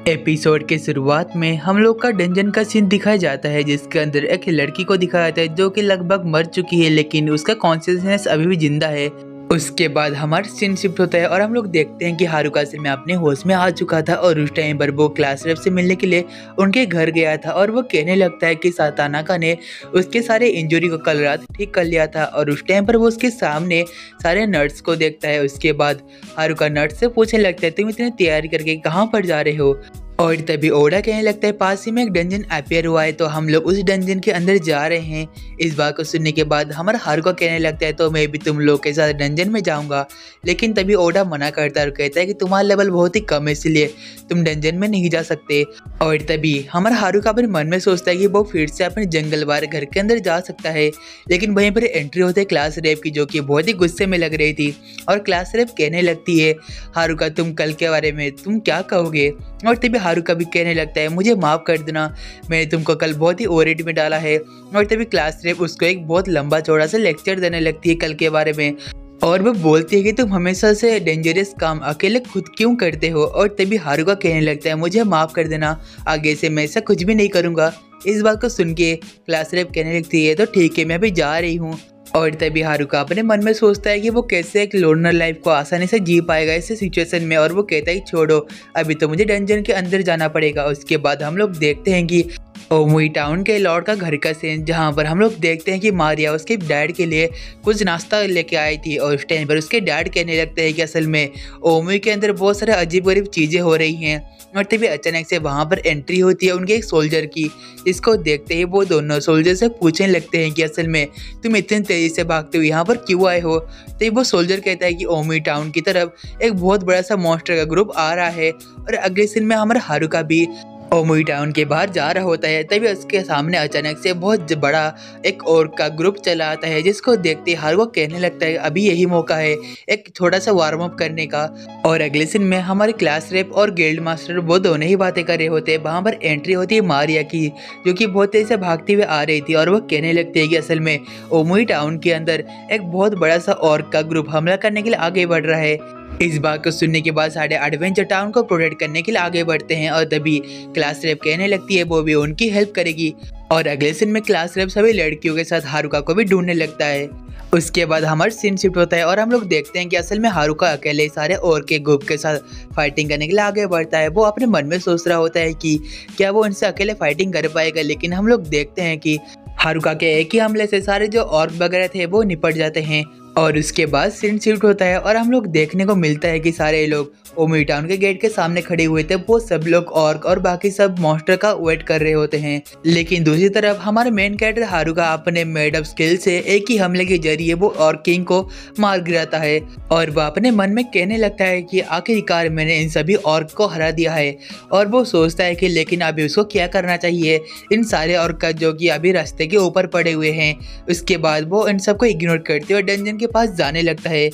Episode के शुरुआत में हम लोग का डंजन का सीन दिखाया जाता है जिसके अंदर एक लड़की को दिखाया जाता है जो कि लगभग मर चुकी है लेकिन उसका कॉन्शियसनेस अभी भी जिंदा है। उसके बाद हमारा सीन शिफ्ट होता है और हम लोग देखते हैं कि हारुका असल में अपने होश में आ चुका था और उस टाइम पर वो क्लास रेप से मिलने के लिए उनके घर गया था और वो कहने लगता है कि तानाका ने उसके सारे इंजरी को कल रात ठीक कर लिया था और उस टाइम पर वो उसके सामने सारे नर्स को देखता है। उसके बाद हारुका नर्स से पूछने लगता है तुम इतनी तैयारी करके कहाँ पर जा रहे हो, और तभी ओडा कहने लगता है पास ही में एक डंजन अपीयर हुआ है तो हम लोग उस डंजन के अंदर जा रहे हैं। इस बात को सुनने के बाद हमारा हारुका कहने लगता है तो मैं भी तुम लोग के साथ डंजन में जाऊंगा, लेकिन तभी ओडा मना करता है और कहता है कि तुम्हारा लेवल बहुत ही कम है इसलिए तुम डंजन में नहीं जा सकते। और तभी हमारा हारुका अपने मन में सोचता है कि वो फिर से अपने जंगलवार घर के अंदर जा सकता है, लेकिन वहीं पर एंट्री होती है क्लास रेप की जो कि बहुत ही गुस्से में लग रही थी और क्लास रेप कहने लगती है हारुका तुम कल के बारे में तुम क्या कहोगे, और तभी हारुका भी कहने लगता है मुझे माफ़ कर देना, मैंने तुमको कल बहुत ही ओवररेट में डाला है। और तभी क्लास रेप उसको एक बहुत लंबा चौड़ा सा लेक्चर देने लगती है कल के बारे में और वो बोलती है कि तुम हमेशा से डेंजरस काम अकेले खुद क्यों करते हो। और तभी हारुका कहने लगता है मुझे माफ़ कर देना, आगे से मैं ऐसा कुछ भी नहीं करूँगा। इस बात को सुन के क्लास रेप कहने लगती है तो ठीक है मैं अभी जा रही हूँ। और तभी हारुका अपने मन में सोचता है कि वो कैसे एक लोनर लाइफ को आसानी से जी पाएगा ऐसे सिचुएशन में, और वो कहता है छोड़ो अभी तो मुझे डंजन के अंदर जाना पड़ेगा। उसके बाद हम लोग देखते हैं कि ओमुई टाउन के लॉर्ड का घर का सीन जहाँ पर हम लोग देखते हैं कि मारिया उसके डैड के लिए कुछ नाश्ता लेके आई थी और उस टाइम पर उसके डैड कहने लगते हैं कि असल में ओमुई के अंदर बहुत सारे अजीब गरीब चीज़ें हो रही हैं। और तभी अचानक से वहाँ पर एंट्री होती है उनके एक सोल्जर की, इसको देखते ही वो दोनों सोल्जर से पूछने लगते हैं कि असल में तुम इतनी तेज़ी से भागते हुए यहाँ पर क्यों आए हो। तभी वो सोल्जर कहता है कि ओमुई टाउन की तरफ एक बहुत बड़ा सा मॉन्स्टर का ग्रुप आ रहा है, और अगले सीन में हमारा हारुका भी ओमुई टाउन के बाहर जा रहा होता है। तभी उसके सामने अचानक से बहुत बड़ा एक और का ग्रुप चला आता है जिसको देखते हारुका कहने लगता है अभी यही मौका है एक थोड़ा सा वार्म अप करने का। और अगले सीन में हमारे क्लास रेप और गिल्ड मास्टर वो दोनों ही बातें कर रहे होते हैं। वहाँ पर एंट्री होती है मारिया की जो कि बहुत तेजी से भागती हुई आ रही थी और वो कहने लगती है कि असल में ओमुई टाउन के अंदर एक बहुत बड़ा सा ऑर्क का ग्रुप हमला करने के लिए आगे बढ़ रहा है। इस बात को सुनने के बाद सारे एडवेंचर टाउन को प्रोटेक्ट करने के लिए आगे बढ़ते हैं और तभी क्लास रेप कहने लगती है वो भी उनकी हेल्प करेगी। और अगले सीन में क्लास रेप सभी लड़कियों के साथ हारुका को भी ढूंढने लगता है। उसके बाद हमारा सीन शिफ्ट होता है और हम लोग देखते हैं कि असल में हारुका अकेले सारे और के ग्रुप के साथ फाइटिंग करने के लिए आगे बढ़ता है। वो अपने मन में सोच रहा होता है कि क्या वो इनसे अकेले फाइटिंग कर पाएगा, लेकिन हम लोग देखते हैं कि हारुका के एक ही हमले से सारे जो ऑर्क वगैरह थे वो निपट जाते हैं। और उसके बाद सीन शिफ्ट होता है और हम लोग देखने को मिलता है कि सारे लोग ओमुई टाउन के गेट के सामने खड़े हुए थे, वो सब लोग ऑर्क और बाकी सब मॉन्स्टर का वेट कर रहे होते हैं। लेकिन दूसरी तरफ हमारे मेन कैरेक्टर हारुका अपने मेड अप स्किल से एक ही हमले के जरिए वो ऑर्क किंग को मार गिराता है और वह अपने मन में कहने लगता है कि आखिरकार मैंने इन सभी ऑर्क को हरा दिया है। और वो सोचता है कि लेकिन अभी उसको क्या करना चाहिए इन सारे ऑर्क का जो कि अभी रास्ते के ऊपर पड़े हुए हैं। उसके बाद वो इन सबको इग्नोर करते हुए डंजन के पास जाने लगता है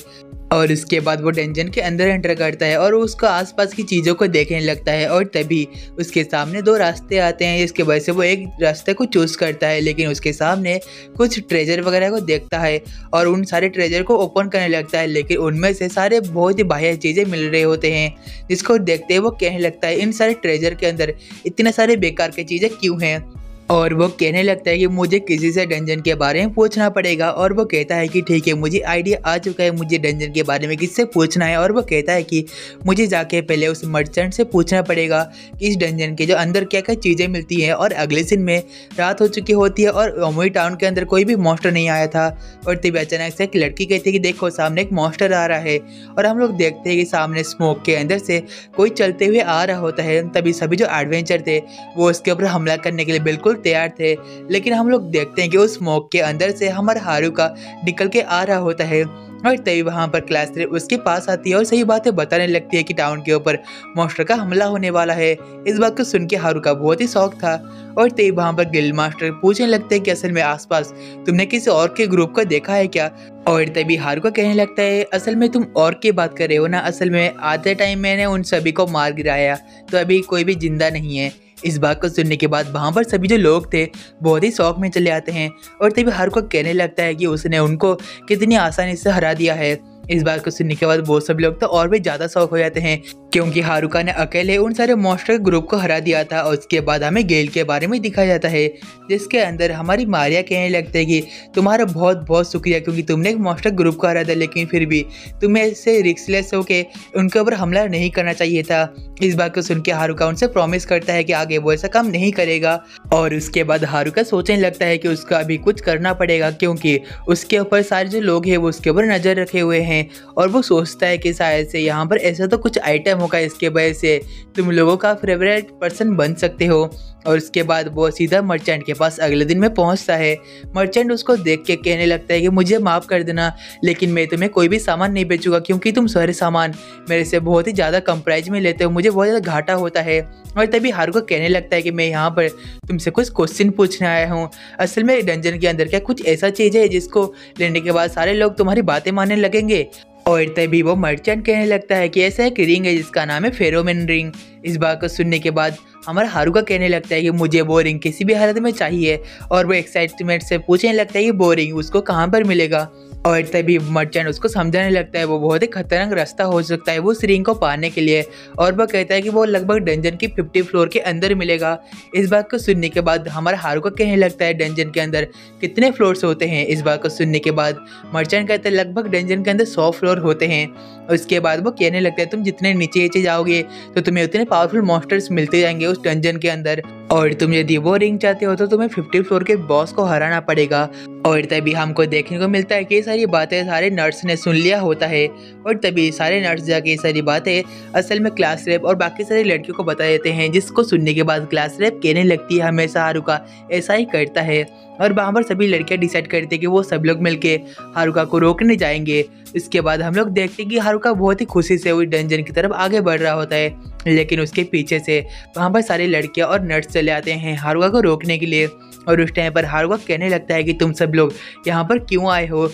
और उसके बाद वो डंजन के अंदर एंटर करता है और उसको आसपास की चीज़ों को देखने लगता है। और तभी उसके सामने दो रास्ते आते हैं जिसके वजह से वो एक रास्ते को चूज़ करता है, लेकिन उसके सामने कुछ ट्रेजर वगैरह को देखता है और उन सारे ट्रेजर को ओपन करने लगता है, लेकिन उनमें से सारे बहुत ही बाह्य चीज़ें मिल रहे होते हैं जिसको देखते ही वो कहने लगता है इन सारे ट्रेजर के अंदर इतने सारे बेकार की चीज़ें क्यों हैं। और वो कहने लगता है कि मुझे किसी से डंजन के बारे में पूछना पड़ेगा और वो कहता है कि ठीक है मुझे आइडिया आ चुका है, मुझे डंजन के बारे में किससे पूछना है। और वो कहता है कि मुझे जाके पहले उस मर्चेंट से पूछना पड़ेगा कि इस डंजन के जो अंदर क्या क्या चीज़ें मिलती हैं। और अगले दिन में रात हो चुकी होती है और ओमुई टाउन के अंदर कोई भी मॉन्स्टर नहीं आया था और तभी अचानक से एक लड़की कहती है कि देखो सामने एक मॉन्स्टर आ रहा है। और हम लोग देखते हैं कि सामने स्मोक के अंदर से कोई चलते हुए आ रहा होता है। तभी सभी जो एडवेंचर थे वो उसके ऊपर हमला करने के लिए बिल्कुल तैयार थे, लेकिन हम लोग देखते हैं कि उस स्मोक के अंदर से हमारा हारुका निकल के आ रहा होता है। और तभी वहाँ पर क्लास रेप उसके पास आती है और सही बातें बताने लगती है कि टाउन के ऊपर मॉन्स्टर का हमला होने वाला है। इस बात को सुन के हारुका बहुत ही शौक था। और तभी वहाँ पर गिल्ड मास्टर पूछने लगते हैं कि असल में आसपास तुमने किसी और के ग्रुप को देखा है क्या। और तभी हारुका कहने लगता है असल में तुम और की बात कर रहे हो ना, असल में आधे टाइम मैंने उन सभी को मार गिराया तो अभी कोई भी जिंदा नहीं है। इस बात को सुनने के बाद वहाँ पर सभी जो लोग थे बहुत ही शौक में चले आते हैं और तभी हारुका कहने लगता है कि उसने उनको कितनी आसानी से हरा दिया है। इस बात को सुनने के बाद वो सब लोग तो और भी ज़्यादा शौक हो जाते हैं क्योंकि हारुका ने अकेले उन सारे मॉन्स्टर ग्रुप को हरा दिया था। और उसके बाद हमें गेल के बारे में दिखाया जाता है, जिसके अंदर हमारी मारिया कहने लगता है कि तुम्हारा बहुत बहुत शुक्रिया, क्योंकि तुमने एक मॉन्स्टर ग्रुप को हरा दिया, लेकिन फिर भी तुम्हें ऐसे रिस्कलेस होके उनके ऊपर हमला नहीं करना चाहिए था। इस बात को सुन के हारुका उनसे प्रॉमिस करता है कि आगे वो ऐसा काम नहीं करेगा। और उसके बाद हारुका सोचने लगता है कि उसका अभी कुछ करना पड़ेगा, क्योंकि उसके ऊपर सारे जो लोग हैं वो उसके ऊपर नज़र रखे हुए हैं। और वो सोचता है कि शायद से यहाँ पर ऐसा तो कुछ आइटम होगा, इसके वजह से तुम लोगों का फेवरेट पर्सन बन सकते हो। और उसके बाद वो सीधा मर्चेंट के पास अगले दिन में पहुंचता है। मर्चेंट उसको देख के कहने लगता है कि मुझे माफ़ कर देना, लेकिन मैं तुम्हें कोई भी सामान नहीं बेचूंगा, क्योंकि तुम सारे सामान मेरे से बहुत ही ज़्यादा कम प्राइस में लेते हो, मुझे बहुत ज़्यादा घाटा होता है। और तभी हारुका कहने लगता है कि मैं यहाँ पर तुमसे कुछ क्वेश्चन पूछने आया हूँ। असल में डंजन के अंदर क्या कुछ ऐसा चीज़ है जिसको लेने के बाद सारे लोग तुम्हारी बातें मानने लगेंगे? और तभी वो मर्चेंट कहने लगता है कि ऐसा एक रिंग है जिसका नाम है फेरोमोन रिंग। इस बात को सुनने के बाद हमारा हारुका कहने लगता है कि मुझे वो रिंग किसी भी हालत में चाहिए। और वो एक्साइटमेंट से पूछने लगता है कि वो रिंग उसको कहाँ पर मिलेगा। और तभी मर्चेंट उसको समझाने लगता है वो बहुत ही खतरनाक रास्ता हो सकता है वो उस रिंग को पाने के लिए। और वह कहता है कि वो लगभग डंजन की 50 फ्लोर के अंदर मिलेगा। इस बात को सुनने के बाद हमारा हारुका कहने लगता है डंजन के अंदर कितने फ्लोर्स होते हैं। इस बात को सुनने के बाद मर्चेंट कहते हैं लगभग डंजन के अंदर 100 फ्लोर होते हैं। उसके बाद वो कहने लगता है तुम जितने नीचे नीचे जाओगे तो तुम्हें उतने पावरफुल मॉन्स्टर्स मिलते जाएंगे उस डंजन के अंदर। और तुम यदि वो रिंग चाहते हो तो तुम्हें 50 फ्लोर के बॉस को हराना पड़ेगा। और तभी हमको देखने को मिलता है कि ये सारी बातें सारे नर्स ने सुन लिया होता है। और तभी सारे नर्स जाके ये सारी बातें असल में क्लास रेप और बाकी सारी लड़कियों को बता देते हैं, जिसको सुनने के बाद क्लास रेप कहने लगती है हमेशा हारुका ऐसा ही करता है। और वहाँ पर सभी लड़कियाँ डिसाइड करती है कि वो सब लोग मिलके हारुका को रोकने जाएंगे। इसके बाद हम लोग देखते हैं कि हारुका बहुत ही खुशी से उस डंजन की तरफ आगे बढ़ रहा होता है, लेकिन उसके पीछे से वहाँ पर सारी लड़कियाँ और नर्स चले आते हैं हारुका को रोकने के लिए। और उस टाइम पर हारुका कहने लगता है कि तुम सब लोग यहाँ पर क्यों आए हो।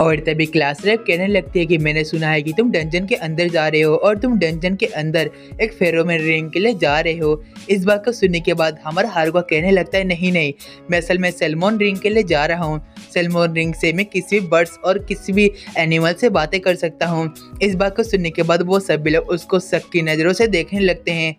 और तभी क्लास रेप कहने लगती है कि मैंने सुना है कि तुम डंजन के अंदर जा रहे हो और तुम डंजन के अंदर एक फेरोमोन रिंग के लिए जा रहे हो। इस बात को सुनने के बाद हमारा हारुका कहने लगता है नहीं नहीं, मैं असल में सैल्मन रिंग के लिए जा रहा हूँ। सैल्मन रिंग से मैं किसी भी बर्ड्स और किसी भी एनिमल से बातें कर सकता हूँ। इस बात को सुनने के बाद वो सभी लोग उसको शक की नज़रों से देखने लगते हैं।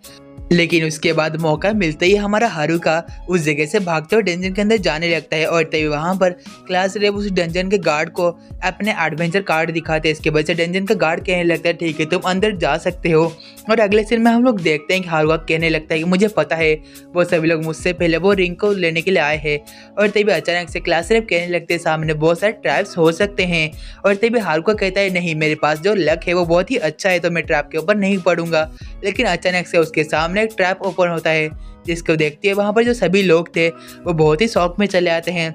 लेकिन उसके बाद मौका मिलते ही हमारा हारुका उस जगह से भागते हुए डंजन के अंदर जाने लगता है। और तभी वहाँ पर क्लास रेप उस डंजन के गार्ड को अपने एडवेंचर कार्ड दिखाते हैं। इसके वजह से डंजन का गार्ड कहने लगता है ठीक है तुम अंदर जा सकते हो। और अगले सीन में हम लोग देखते हैं कि हारुका कहने लगता है कि मुझे पता है वो सभी लोग मुझसे पहले वो रिंग को लेने के लिए आए हैं। और तभी अचानक से क्लास रेप कहने लगते हैं सामने बहुत सारे ट्रैप्स हो सकते हैं। और तभी हारुका कहता है नहीं, मेरे पास जो लक है वो बहुत ही अच्छा है तो मैं ट्रैप के ऊपर नहीं पड़ूंगा। लेकिन अचानक से उसके सामने एक ट्रैप ओपन होता है, जिसको देखते हुए वहाँ पर जो सभी लोग थे वो बहुत ही शौक में चले आते हैं।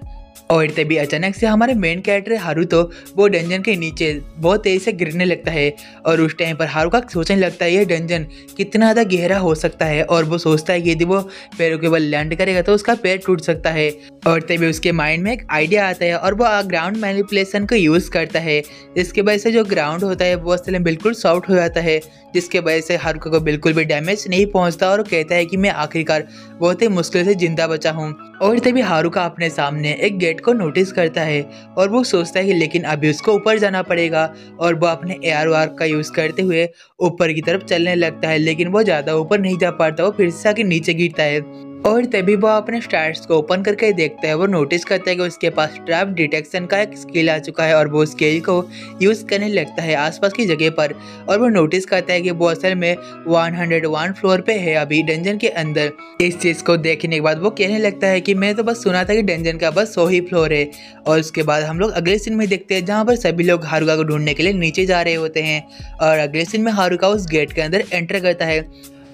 और तभी अचानक से हमारे मेन कैरेक्टर हारुतो वो डंजन के नीचे बहुत तेज़ी से गिरने लगता है। और उस टाइम पर हारुका सोचने लगता है ये डंजन कितना ज़्यादा गहरा हो सकता है। और वो सोचता है कि यदि वो पैरों के बल लैंड करेगा तो उसका पैर टूट सकता है। और तभी उसके माइंड में एक आइडिया आता है और वो ग्राउंड मैनिपुलेशन को यूज़ करता है, जिसकी वजह से जो ग्राउंड होता है वो असल में बिल्कुल सॉफ्ट हो जाता है, जिसके वजह से हारुका को बिल्कुल भी डैमेज नहीं पहुंचता। और वो कहता है कि मैं आखिरकार बहुत ही मुश्किल से जिंदा बचा हूँ। और तभी हारुका अपने सामने एक गेट को नोटिस करता है और वो सोचता है कि लेकिन अभी उसको ऊपर जाना पड़ेगा। और वो अपने AR का यूज़ करते हुए ऊपर की तरफ चलने लगता है, लेकिन वो ज़्यादा ऊपर नहीं जा पाता, वो फिर से आके नीचे गिरता है। और तभी वो अपने स्टार्स को ओपन करके देखता है, वो नोटिस करता है कि उसके पास ट्रैप डिटेक्शन का एक स्किल आ चुका है। और वो स्किल को यूज़ करने लगता है आसपास की जगह पर। और वो नोटिस करता है कि वो असल में 101 फ्लोर पे है अभी डंजन के अंदर। इस चीज़ को देखने के बाद वो कहने लगता है कि मैं तो बस सुना था कि डंजन का बस 100 ही फ्लोर है। और उसके बाद हम लोग अगले सीन में देखते हैं जहाँ पर सभी लोग हारुका को ढूंढने के लिए नीचे जा रहे होते हैं। और अगले सीन में हारुका उस गेट के अंदर एंटर करता है।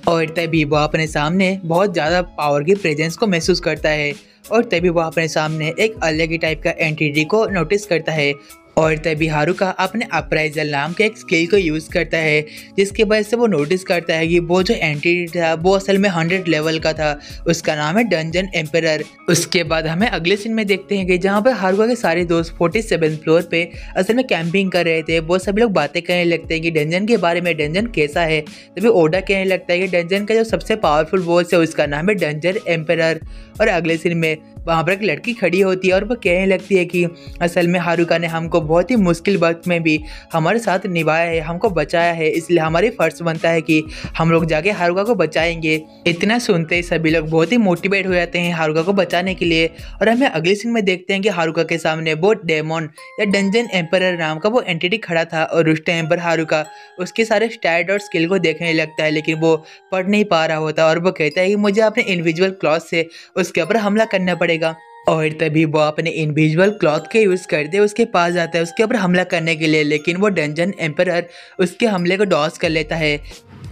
और तभी वो अपने सामने बहुत ज़्यादा पावर की प्रेजेंस को महसूस करता है। और तभी वो अपने सामने एक अलग ही टाइप का एंटिटी को नोटिस करता है। और तभी हारुका अपने अप्राइजल नाम के एक स्किल को यूज़ करता है, जिसके वजह से वो नोटिस करता है कि वो जो एंटिटी था वो असल में 100 लेवल का था। उसका नाम है डंजन एम्परर। उसके बाद हमें अगले सीन में देखते हैं कि जहाँ पर हारुका के सारे दोस्त 47 फ्लोर पे असल में कैंपिंग कर रहे थे। वो सभी लोग बातें करने लगते हैं कि डंजन के बारे में, डंजन कैसा है। तभी ओडा कहने लगता है कि डंजन का जो सबसे पावरफुल बॉस है उसका नाम है डंजन एम्परर। और अगले सीन में वहाँ पर एक लड़की खड़ी होती है और वो कहने लगती है कि असल में हारुका ने हमको बहुत ही मुश्किल वक्त में भी हमारे साथ निभाया है, हमको बचाया है, इसलिए हमारी फर्ज बनता है कि हम लोग जाके हारुका को बचाएंगे। इतना सुनते ही सभी लोग बहुत ही मोटिवेट हो जाते हैं हारुका को बचाने के लिए। और हमें अगले सीन में देखते हैं कि हारुका के सामने वो डेमन या डंजन एम्परर नाम का वो एंटिटी खड़ा था और उस टाइम पर हारुका उसके सारे स्टैट और स्किल को देखने लगता है, लेकिन वो पढ़ नहीं पा रहा होता और वो कहता है कि मुझे अपने इनविजिबल क्लॉथ से उसके ऊपर हमला करना पड़ेगा। और तभी वो अपने इनविजिबल क्लॉथ के यूज़ करते उसके पास जाता है उसके ऊपर हमला करने के लिए, लेकिन वो डंजन एम्परर उसके हमले को डॉज कर लेता है।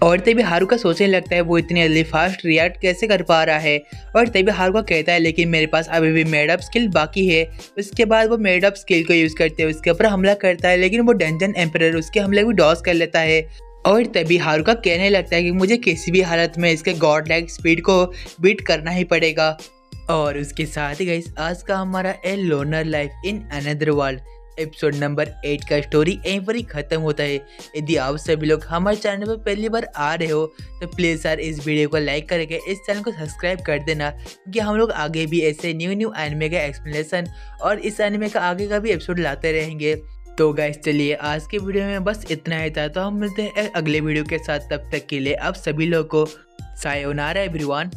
और तभी हारुका सोचने लगता है वो इतनी जल्दी फास्ट रिएक्ट कैसे कर पा रहा है। और तभी हारुका कहता है लेकिन मेरे पास अभी भी मेड अप स्किल बाकी है। उसके बाद वो मेड अप स्किल को यूज़ करते उसके ऊपर हमला करता है, लेकिन वो डंजन एम्परर उसके हमले को डॉज कर लेता है। और तभी हारुका कहने लगता है कि मुझे किसी भी हालत में इसके गॉड लाइक स्पीड को बीट करना ही पड़ेगा। और उसके साथ ही गाइस आज का हमारा a loner life in another world episode number 8 का स्टोरी यहीं पर ही खत्म होता है। यदि आप सभी लोग हमारे चैनल पर पहली बार आ रहे हो तो प्लीज़ यार इस वीडियो को लाइक करके इस चैनल को सब्सक्राइब कर देना, क्योंकि हम लोग आगे भी ऐसे न्यू एनिमे का एक्सप्लेनेशन और इस एनिमे का आगे का भी एपिसोड लाते रहेंगे। तो गाइस चलिए आज के वीडियो में बस इतना ही था, तो हम मिलते हैं अगले वीडियो के साथ। तब तक के लिए आप सभी लोगों को सायोनारा एवरीवन।